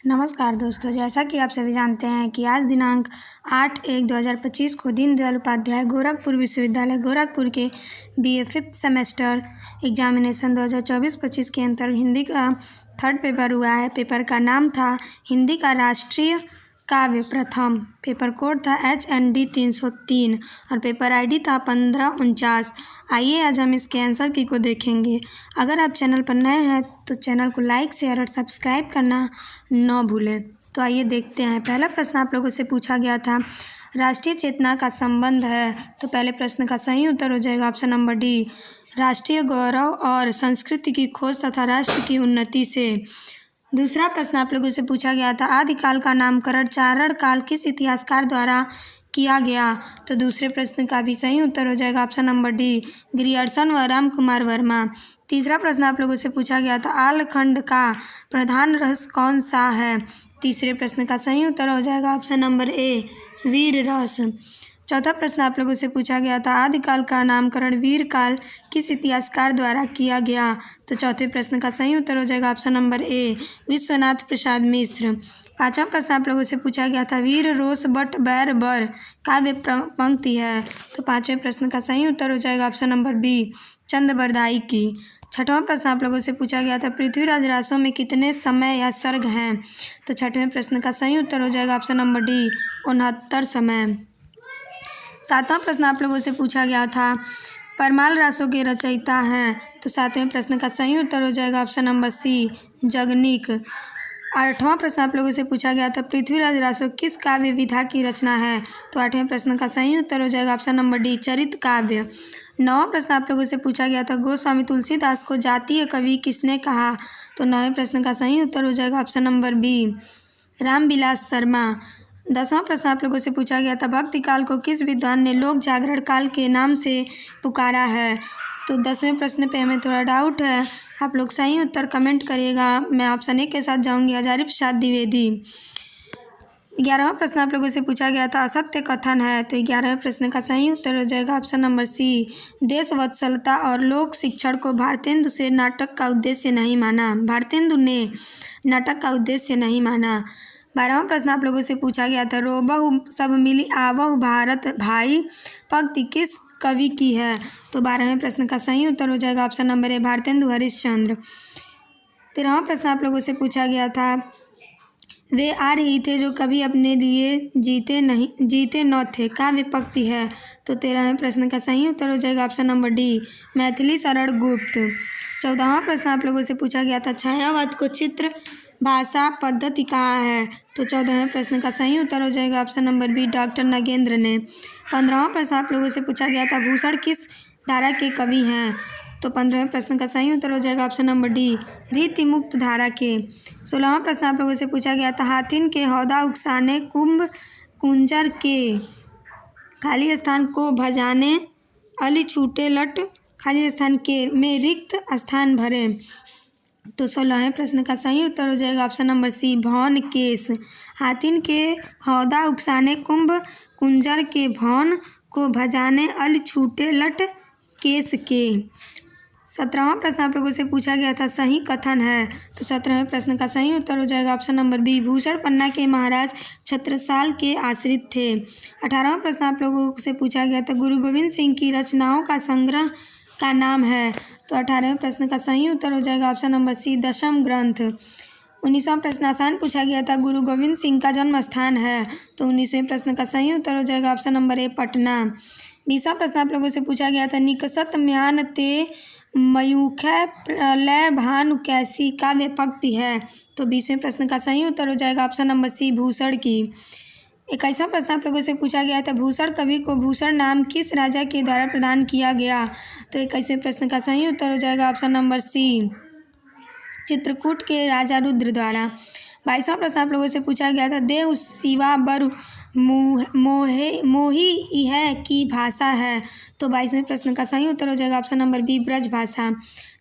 नमस्कार दोस्तों, जैसा कि आप सभी जानते हैं कि आज दिनांक 8/1/2025 को दीनदयाल उपाध्याय गोरखपुर विश्वविद्यालय गोरखपुर के BA 5th सेमेस्टर एग्जामिनेशन 2024-25 के अंतर्गत हिंदी का थर्ड पेपर हुआ है। पेपर का नाम था हिंदी का राष्ट्रीय काव्य प्रथम। पेपर कोड था HND 303 और पेपर ID था 1549। आइए आज हम इसके आंसर की को देखेंगे। अगर आप चैनल पर नए हैं तो चैनल को लाइक शेयर और सब्सक्राइब करना न भूलें। तो आइए देखते हैं। पहला प्रश्न आप लोगों से पूछा गया था, राष्ट्रीय चेतना का संबंध है। तो पहले प्रश्न का सही उत्तर हो जाएगा ऑप्शन नंबर डी, राष्ट्रीय गौरव और संस्कृति की खोज तथा राष्ट्र की उन्नति से। दूसरा प्रश्न आप लोगों से पूछा गया था, आदिकाल का नामकरण चारण काल किस इतिहासकार द्वारा किया गया। तो दूसरे प्रश्न का भी सही उत्तर हो जाएगा ऑप्शन नंबर डी, ग्रियर्सन व राम कुमार वर्मा। तीसरा प्रश्न आप लोगों से पूछा गया था, आलखंड का प्रधान रस कौन सा है। तीसरे प्रश्न का सही उत्तर हो जाएगा ऑप्शन नंबर ए, वीर रस। चौथा प्रश्न आप लोगों से पूछा गया था, आदिकाल का नामकरण वीर काल किस इतिहासकार द्वारा किया गया। तो चौथे प्रश्न का सही उत्तर हो जाएगा ऑप्शन नंबर ए, विश्वनाथ प्रसाद मिश्र। पांचवा प्रश्न आप लोगों से पूछा गया था, वीर रोष बट बैर बर काव्य पंक्ति है। तो पांचवें प्रश्न का सही उत्तर हो जाएगा ऑप्शन नंबर बी, चंद बरदाई की। छठवां प्रश्न आप लोगों से पूछा गया था, पृथ्वीराज रासों में कितने समय या सर्ग हैं। तो छठवें प्रश्न का सही उत्तर हो जाएगा ऑप्शन नंबर डी, 69 समय। सातवां प्रश्न आप लोगों से पूछा गया था, परमाल रासों के रचयिता हैं। तो सातवें प्रश्न का सही उत्तर हो जाएगा ऑप्शन नंबर सी, जगनीक। आठवां प्रश्न आप लोगों से पूछा गया था, पृथ्वीराज रासो किस काव्य विधा की रचना है। तो आठवें प्रश्न का सही उत्तर हो जाएगा ऑप्शन नंबर डी, चरित काव्य। नौवां प्रश्न आप लोगों से पूछा गया था, गोस्वामी तुलसीदास को जातीय कवि किसने कहा। तो नौवें प्रश्न का सही उत्तर हो जाएगा option number B, Ramvilas Sharma. 10वां प्रश्न आप लोगों से पूछा गया था, भक्ति काल को किस विद्वान ने लोक जागरण काल के नाम से पुकारा है। तो 10वें प्रश्न पे हमें थोड़ा डाउट है, आप लोग सही उत्तर कमेंट करिएगा। मैं ऑप्शन ए के साथ जाऊंगी, हजारी प्रसाद द्विवेदी। 11वां प्रश्न आप लोगों से पूछा गया था, असत्य कथन है। तो 11वें प्रश्न का सही उत्तर हो जाएगा ऑप्शन नंबर सी, देश वत्सलता और लोक शिक्षण को भारतेंदु से नाटक का उद्देश्य नहीं माना। भारतेंदु ने नाटक का उद्देश्य नहीं माना। 12वां प्रश्न आप लोगों से पूछा गया था, रोबहु सब मिली आवहु भारत भाई पंक्ति किस कवि की है। तो 12वें प्रश्न का सही उत्तर हो जाएगा option number A, Bharatendu Harishchandra. 13वां प्रश्न आप लोगों से पूछा गया था, वे आ रही थे जो कभी अपने लिए जीते न थे काव्य पंक्ति है। तो 13वें प्रश्न का सही उत्तर हो जाएगा option number D, Maithili Sharan Gupt. 14वां प्रश्न आप लोगों से पूछा गया था, छायावाद को चित्र भाषा पद्धति कहा है। तो 14वें प्रश्न का सही उत्तर हो जाएगा option number B, doctor Nagendra ने। 15वां प्रश्न आप लोगों से पूछा गया था, भूषण किस धारा के कवि हैं। तो 15वें प्रश्न का सही उत्तर हो जाएगा ऑप्शन नंबर डी, रीति मुक्त धारा के। 16वां प्रश्न आप लोगों से पूछा गया था, हाथिन के हौदा उकसाने कुंभ कुंजर के खाली स्थान को भजाने अली छूटे लट खाली स्थान के में रिक्त स्थान भरे। तो 16वें प्रश्न का सही उत्तर हो जाएगा ऑप्शन नंबर सी, भौन केस। हाथिन के हौदा उकसाने कुंभ कुंजर के भौन को भजाने अल छूटे लट केस के। 17वां प्रश्न आप लोगों से पूछा गया था, सही कथन है। तो 17वें प्रश्न का सही उत्तर हो जाएगा ऑप्शन नंबर बी, भूषण पन्ना के महाराज छत्रसाल के आश्रित थे। 18वां प्रश्न आप लोगों से पूछा गया था, गुरु गोविंद सिंह की रचनाओं का संग्रह का नाम है। तो 18वें प्रश्न का सही उत्तर हो जाएगा ऑप्शन नंबर सी, दशम ग्रंथ। 19वां प्रश्न आसान पूछा गया था, गुरु गोविंद सिंह का जन्म स्थान है। तो 19वें प्रश्न का सही उत्तर हो जाएगा ऑप्शन नंबर ए, पटना। 20वां प्रश्न आप लोगों से पूछा गया था, निकसत म्यान ते मयूखै प्रलय भानु कैसी काव्य पंक्ति है। तो 20वें प्रश्न का सही उत्तर हो जाएगा ऑप्शन नंबर सी, भूषण की। 21वां प्रश्न आप लोगों से पूछा गया था, भूषण कवि को भूषण नाम किस राजा के द्वारा प्रदान किया गया। तो 21वें प्रश्न का सही उत्तर हो जाएगा ऑप्शन नंबर सी, चित्रकूट के राजा रुद्र द्वारा। 22वां प्रश्न आप लोगों से पूछा गया था, देव शिवा बरु मोही यह की भाषा है। तो 22वें प्रश्न का सही उत्तर हो जाएगा ऑप्शन नंबर बी, ब्रज भाषा।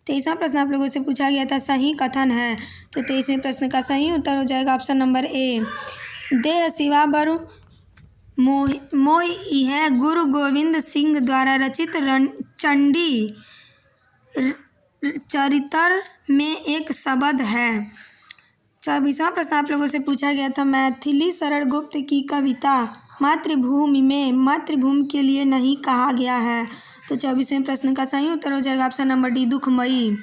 23वां प्रश्न आप लोगों से पूछा गया था, सही कथन है। तो 23वें प्रश्न का सही उत्तर हो जाएगा ऑप्शन नंबर ए, देह शिवा बरु मोह यह गुरु गोविंद सिंह द्वारा रचित चंडी चरितर में एक शब्द है। 24वां प्रश्न आप लोगों से पूछा गया था, मैथिली शरण गुप्त की कविता मातृभूमि में मातृभूमि के लिए नहीं कहा गया है। तो 24वें प्रश्न का सही उत्तर हो जाएगा ऑप्शन नंबर डी, दुखमयी।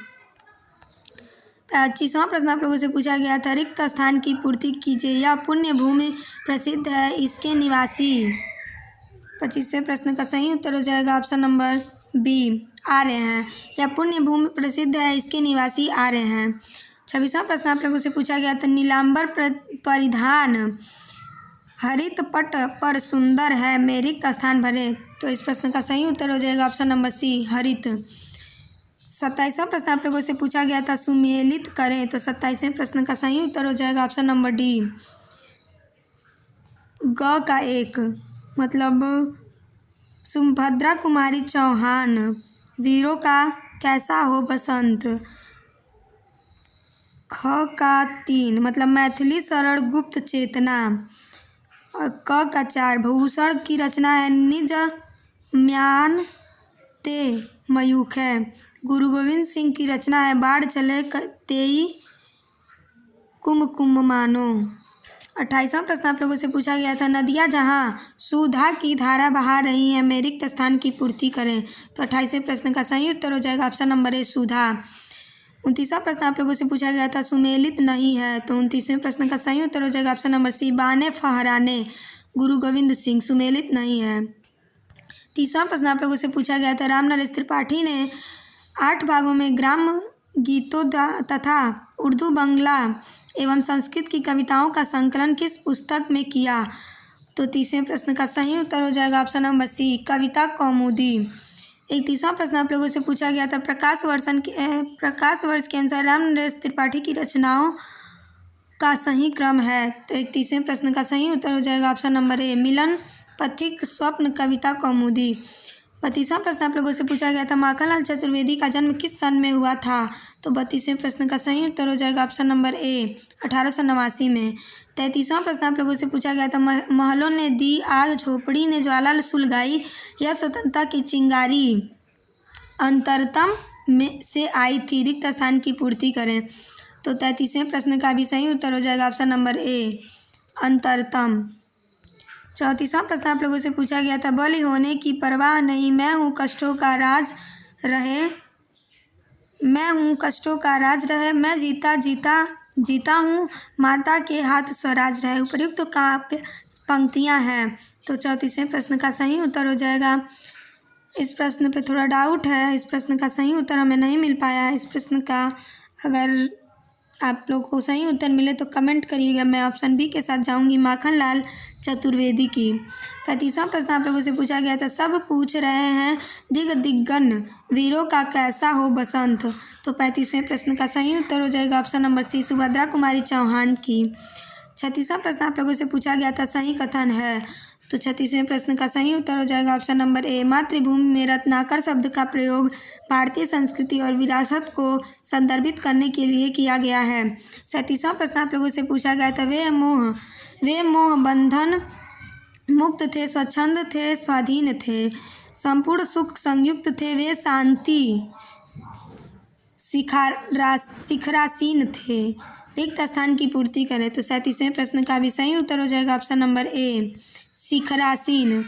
25वां प्रश्न आप लोगों से पूछा गया था, रिक्त स्थान की पूर्ति कीजिए, यह पुण्य भूमि प्रसिद्ध है, इसके निवासी। 25वें प्रश्न का सही उत्तर हो जाएगा ऑप्शन नंबर बी, आर्य हैं। यह पुण्य भूमि प्रसिद्ध है, इसके निवासी आर्य हैं। 26वां प्रश्न आप लोगों से पूछा गया था, नीलांबर परिधान हरित पट पर सुंदर है, में रिक्त स्थान भरे। तो इस प्रश्न का सही उत्तर हो जाएगा ऑप्शन नंबर सी, हरित। 27वां प्रश्न आप लोगों से पूछा गया था, सुमेलित करें। तो 27वें प्रश्न का सही उत्तर हो जाएगा ऑप्शन नंबर डी, ग का एक, मतलब सुभद्रा कुमारी चौहान, वीरों का कैसा हो बसंत। ख का 3, मतलब मैथिली शरण गुप्त चेतना। और क का 4, भूषण की रचना है, निज म्यान ते मयूख है। गुरु गोविंद सिंह की रचना है, बाढ़ चले तेई कुम मानो। 28वां प्रश्न आप लोगों से पूछा गया था, नदियाँ जहाँ सुधा की धारा बहा रही हैं, में रिक्त स्थान की पूर्ति करें। तो 28वें प्रश्न का सही उत्तर हो जाएगा ऑप्शन नंबर ए, सुधा। 29वां प्रश्न आप लोगों से पूछा गया था, सुमेलित नहीं है। तो 29वें प्रश्न का सही उत्तर हो जाएगा ऑप्शन नंबर सी, बाने फहराने, गुरु गोविंद सिंह, सुमेलित नहीं है। 30वां प्रश्न आप लोगों से पूछा गया था, राम नरेश त्रिपाठी ने 8 भागों में ग्राम गीतों तथा उर्दू, बंगला एवं संस्कृत की कविताओं का संकलन किस पुस्तक में किया। तो 30वें प्रश्न का सही उत्तर हो जाएगा ऑप्शन नंबर सी, कविता कौमुदी। 31वां प्रश्न आप लोगों से पूछा गया था, प्रकाश वर्ष के अनुसार राम नरेश त्रिपाठी की रचनाओं का सही क्रम है। तो 31वें प्रश्न का सही उत्तर हो जाएगा ऑप्शन नंबर ए, मिलन पथिक स्वप्न कविता कौमुदी। 32वां प्रश्न आप लोगों से पूछा गया था, माखनलाल चतुर्वेदी का जन्म किस सन में हुआ था। तो 32वें प्रश्न का सही उत्तर हो जाएगा ऑप्शन नंबर ए, 1889 में। 33वां प्रश्न आप लोगों से पूछा गया था, महलों ने दी आग, झोपड़ी ने ज्वाला सुलगाई, यह स्वतंत्रता की चिंगारी अंतरतम में से आई थी, रिक्त स्थान की पूर्ति करें। तो 33वें प्रश्न का भी सही उत्तर हो जाएगा ऑप्शन नंबर ए, अंतरतम। 34वां प्रश्न आप लोगों से पूछा गया था, बलि होने की परवाह नहीं, मैं हूँ कष्टों का राज रहे, मैं जीता हूँ, माता के हाथ स्वराज रहे। उपर्युक्त काव्य पंक्तियाँ हैं। तो 34वें प्रश्न का सही उत्तर हो जाएगा, इस प्रश्न पे थोड़ा डाउट है, इस प्रश्न का सही उत्तर हमें नहीं मिल पाया। इस प्रश्न का अगर आप लोग को सही उत्तर मिले तो कमेंट करिएगा। मैं ऑप्शन बी के साथ जाऊंगी, माखनलाल चतुर्वेदी की। 35वां प्रश्न आप लोगों से पूछा गया था, सब पूछ रहे हैं दिग्गन वीरों का कैसा हो बसंत। तो 35वें प्रश्न का सही उत्तर हो जाएगा ऑप्शन नंबर सी, सुभद्रा कुमारी चौहान की। 36वां प्रश्न आप लोगों से पूछा गया था, सही कथन है। तो 36वें प्रश्न का सही उत्तर हो जाएगा ऑप्शन नंबर ए, मातृभूमि में रत्नाकर शब्द का प्रयोग भारतीय संस्कृति और विरासत को संदर्भित करने के लिए किया गया है। 37वां प्रश्न आप लोगों से पूछा गया था, वे मोह बंधन मुक्त थे, स्वच्छंद थे, स्वाधीन थे, संपूर्ण सुख संयुक्त थे, वे शांति शिखरासीन थे, रिक्त स्थान की पूर्ति करें। तो 37वें प्रश्न का भी सही उत्तर हो जाएगा ऑप्शन नंबर ए, शिखरासीन।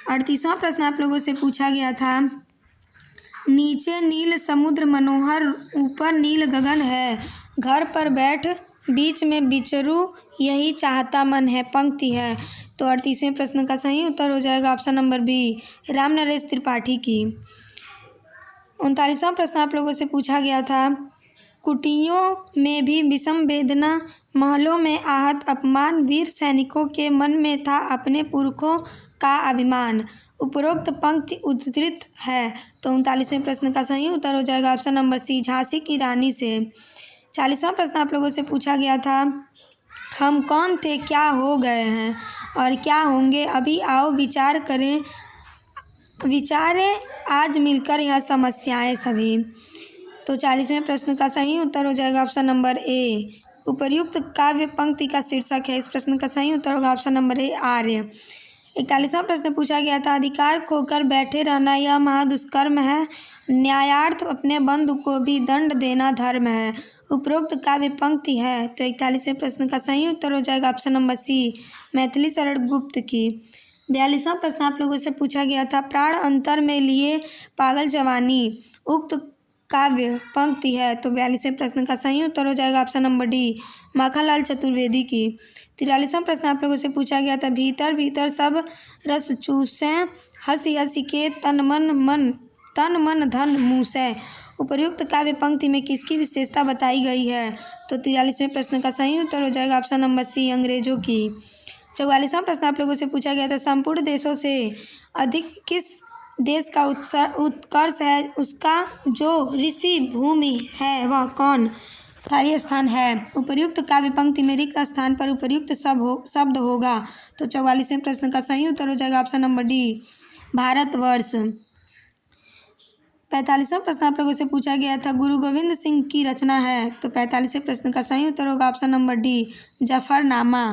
38वां प्रश्न आप लोगों से पूछा गया था, नीचे नील समुद्र मनोहर, ऊपर नील गगन है, घर पर बैठ बीच में विचरू, यही चाहता मन है, पंक्ति है। तो 38वें प्रश्न का सही उत्तर हो जाएगा option number B, Ram Naresh Tripathi की। 39वां प्रश्न आप लोगों से पूछा गया था, कुटियों में भी विषम वेदना, महलों में आहत अपमान, वीर सैनिकों के मन में था अपने पुरखों का अभिमान। उपरोक्त पंक्ति उद्धृत है। तो 39वें प्रश्न का सही उत्तर हो जाएगा ऑप्शन नंबर सी, झांसी की रानी से। 40वां प्रश्न आप लोगों से पूछा गया था, हम कौन थे, क्या हो गए हैं और क्या होंगे, अभी आओ विचारें आज मिलकर यह समस्याएं सभी। तो 40वें प्रश्न का सही उत्तर हो जाएगा ऑप्शन नंबर ए, उपर्युक्त काव्य पंक्ति का शीर्षक है। इस प्रश्न का सही उत्तर होगा ऑप्शन नंबर ए, आर्य। 41वां प्रश्न पूछा गया था, अधिकार खोकर बैठे रहना यह महादुष्कर्म है, न्यायार्थ अपने बंधु को भी दंड देना धर्म है। उपरोक्त काव्य पंक्ति है? तो 41वें प्रश्न का सही उत्तर हो जाएगा ऑप्शन नंबर सी, मैथिली शरण गुप्त की। 42वां प्रश्न आप लोगों से पूछा गया था, प्राण अंतर में लिए पागल जवानी उक्त काव्य पंक्ति है? तो 42वें प्रश्न का सही उत्तर हो जाएगा option number D, Makhanlal Chaturvedi की। 43वां प्रश्न आप लोगों से पूछा गया था, भीतर भीतर सब रस चूसें हंसी हंसी के तन मन धन मूसें उपर्युक्त काव्य पंक्ति में किसकी विशेषता बताई गई है? तो 43वें प्रश्न का सही उत्तर हो जाएगा ऑप्शन नंबर सी, अंग्रेजों की। 44वां प्रश्न आप लोगों से पूछा गया था, संपूर्ण देशों से अधिक किस देश का उत्कर्ष है? उसका जो ऋषि भूमि है वह कौन स्थायी स्थान है? उपर्युक्त काव्य पंक्ति में रिक्त स्थान पर उपर्युक्त शब्द होगा। तो 44वें प्रश्न का सही उत्तर हो जाएगा ऑप्शन नंबर डी, भारतवर्ष। 45वां प्रश्न आप लोगों से पूछा गया था, गुरु गोविंद सिंह की रचना है? तो 45वें प्रश्न का सही उत्तर होगा ऑप्शन नंबर डी, जफरनामा।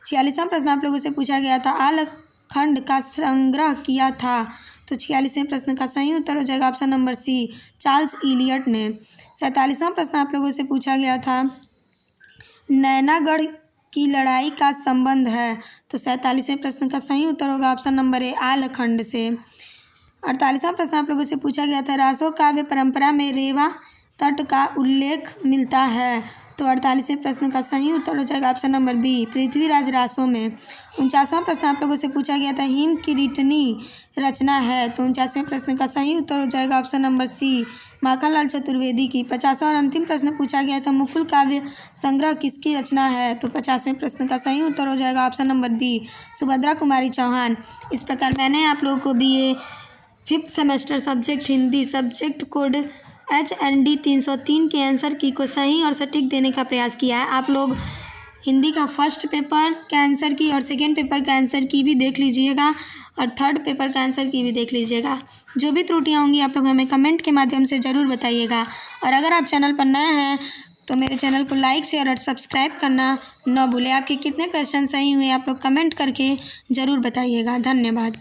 46वां प्रश्न आप लोगों से पूछा गया था, आलखंड का संग्रह किया था? तो 46वें प्रश्न का सही उत्तर हो जाएगा option number C, Charles Elliot ने। 47वां प्रश्न आप लोगों से पूछा गया था, नैनागढ़ की लड़ाई का संबंध है? तो 47वें प्रश्न का सही उत्तर होगा ऑप्शन नंबर ए, आलखंड से। 48वां प्रश्न आप लोगों से पूछा गया था, रासो काव्य परंपरा में रेवा तट का उल्लेख मिलता है? तो 48वें प्रश्न का सही उत्तर हो जाएगा option number B, Prithviraj Raso में। 49वां प्रश्न आप लोगों से पूछा गया था, हिम किरीटनी रचना है? तो 49वें प्रश्न का सही उत्तर हो जाएगा option number C, Makhanlal Chaturvedi की। 50वां और अंतिम प्रश्न पूछा गया था, मुकुल काव्य संग्रह किसकी रचना है? तो 50वें प्रश्न का सही उत्तर हो जाएगा option number B, Subhadra Kumari Chauhan. इस प्रकार मैंने आप लोगों को BA 5th semester subject Hindi subject code HND 303 के आंसर की को सही और सटीक देने का प्रयास किया है। आप लोग हिंदी का फर्स्ट पेपर का आंसर की और सेकेंड पेपर का आंसर की भी देख लीजिएगा और थर्ड पेपर का आंसर की भी देख लीजिएगा। जो भी त्रुटियां होंगी आप लोग हमें कमेंट के माध्यम से ज़रूर बताइएगा। और अगर आप चैनल पर नए हैं तो मेरे चैनल को लाइक शेयर और सब्सक्राइब करना न भूलें। आपके कितने क्वेश्चन सही हुए आप लोग कमेंट करके ज़रूर बताइएगा। धन्यवाद।